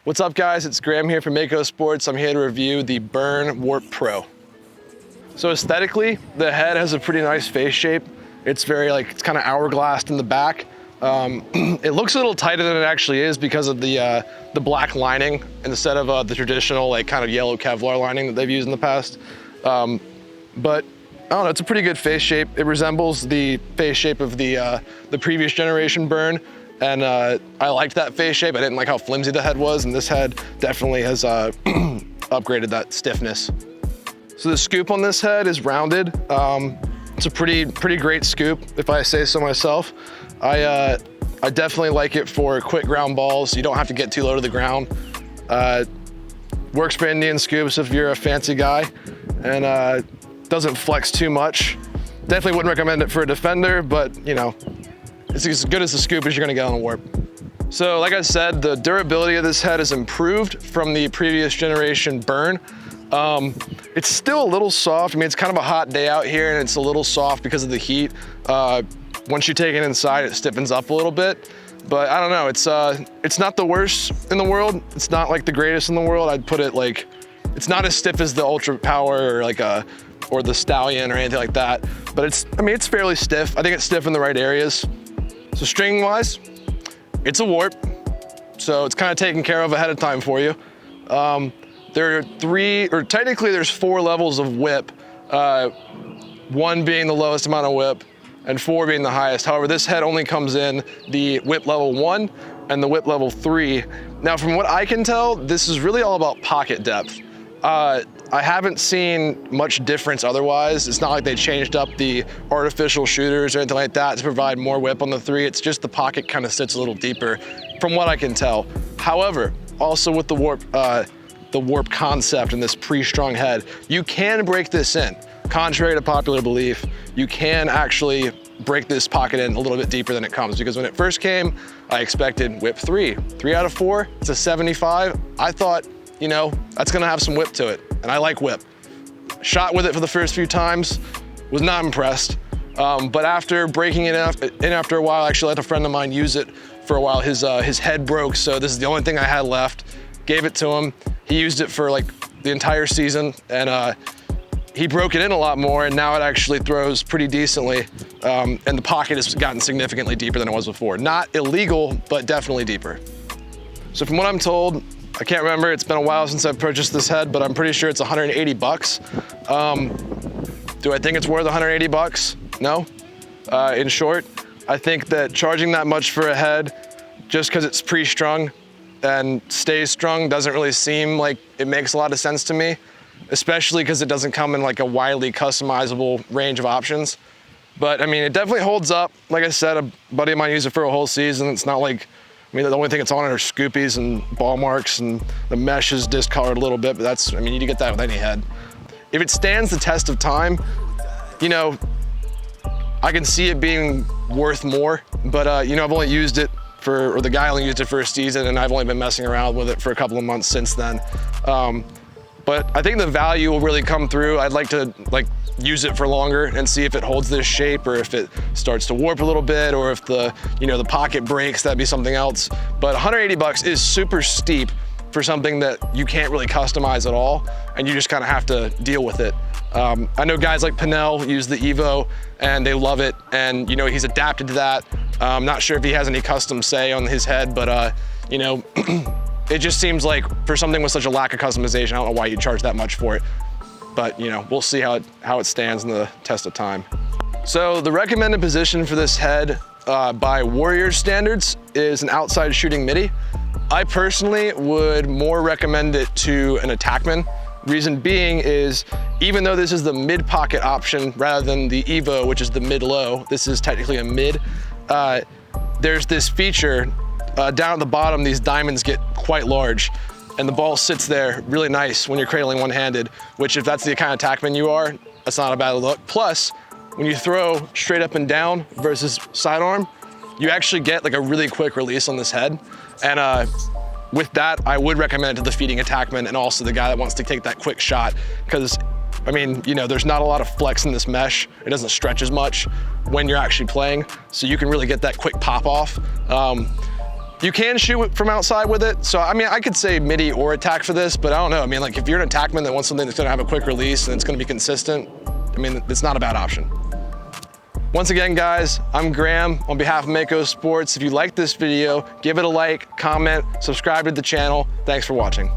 What's up guys, it's Graham here from Mako Sports. I'm here to review the Burn Warp Pro. So aesthetically, the head has a pretty nice face shape. It's very it's kind of hourglassed in the back. It looks a little tighter than it actually is because of the black lining instead of the traditional kind of yellow Kevlar lining that they've used in the past. But I don't know, it's a pretty good face shape. It resembles the face shape of the previous generation Burn. And I liked that face shape. I didn't like how flimsy the head was, and this head definitely has upgraded that stiffness. So the scoop on this head is rounded. It's a pretty great scoop, if I say so myself. I definitely like it for quick ground balls. You don't have to get too low to the ground. Works for Indian scoops if you're a fancy guy, and doesn't flex too much. Definitely wouldn't recommend it for a defender, but you know, it's as good as the scoop as you're gonna get on a warp. So like I said, the durability of this head has improved from the previous generation Burn. It's still a little soft. I mean, it's kind of a hot day out here and it's a little soft because of the heat. Once you take it inside, it stiffens up a little bit. But I don't know, it's not the worst in the world. It's not like the greatest in the world. I'd put it it's not as stiff as the Ultra Power or the Stallion or anything like that. But it's fairly stiff. I think it's stiff in the right areas. So string wise, it's a warp. So it's kind of taken care of ahead of time for you. There are technically there's 4 levels of whip, 1 being the lowest amount of whip and 4 being the highest. However, this head only comes in the whip level 1 and the whip level 3. Now, from what I can tell, this is really all about pocket depth. I haven't seen much difference otherwise. It's not like they changed up the artificial shooters or anything like that to provide more whip on the 3. It's just the pocket kind of sits a little deeper from what I can tell. However, also with the warp concept in this pre-strung head, you can break this in. Contrary to popular belief, you can actually break this pocket in a little bit deeper than it comes, because when it first came, I expected whip 3. 3 out of 4, it's a 75. I thought, you know, that's gonna have some whip to it, and I like whip. Shot with it for the first few times, was not impressed. But after breaking it in after a while, I actually let a friend of mine use it for a while. His head broke, so this is the only thing I had left. Gave it to him. He used it for the entire season, and he broke it in a lot more, and now it actually throws pretty decently. And the pocket has gotten significantly deeper than it was before. Not illegal, but definitely deeper. So from what I'm told, I can't remember, it's been a while since I've purchased this head, but I'm pretty sure it's 180 bucks. Do I think it's worth 180 bucks? No. In short, I think that charging that much for a head, just because it's pre-strung and stays strung, doesn't really seem like it makes a lot of sense to me, especially because it doesn't come in a widely customizable range of options. But I mean, it definitely holds up. Like I said, a buddy of mine used it for a whole season. It's not the only thing it's on it are scoopies and ball marks, and the mesh is discolored a little bit, but you need to get that with any head. If it stands the test of time, you know, I can see it being worth more, but you know, I've only used it or the guy only used it for a season, and I've only been messing around with it for a couple of months since then. But I think the value will really come through. I'd like to use it for longer and see if it holds this shape, or if it starts to warp a little bit, or if the pocket breaks. That'd be something else. But 180 bucks is super steep for something that you can't really customize at all, and you just kind of have to deal with it. I know guys like Pinnell use the Evo and they love it, and you know, he's adapted to that. I'm not sure if he has any custom say on his head, but you know, it just seems like for something with such a lack of customization, I don't know why you charge that much for it. But you know, we'll see how it stands in the test of time. So the recommended position for this head by Warrior standards is an outside shooting midi. I personally would more recommend it to an attackman. Reason being is, even though this is the mid pocket option rather than the Evo, which is the mid-low, this is technically a mid. There's this feature down at the bottom, these diamonds get quite large, and the ball sits there really nice when you're cradling one-handed, which if that's the kind of attackman you are, that's not a bad look. Plus, when you throw straight up and down versus sidearm, you actually get a really quick release on this head. And with that, I would recommend it to the feeding attackman and also the guy that wants to take that quick shot, because I mean, you know, there's not a lot of flex in this mesh. It doesn't stretch as much when you're actually playing, so you can really get that quick pop off. You can shoot from outside with it. So, I mean, I could say midi or attack for this, but I don't know. I mean, like if you're an attackman that wants something that's gonna have a quick release and it's gonna be consistent, I mean, it's not a bad option. Once again, guys, I'm Graham on behalf of Mako Sports. If you like this video, give it a like, comment, subscribe to the channel. Thanks for watching.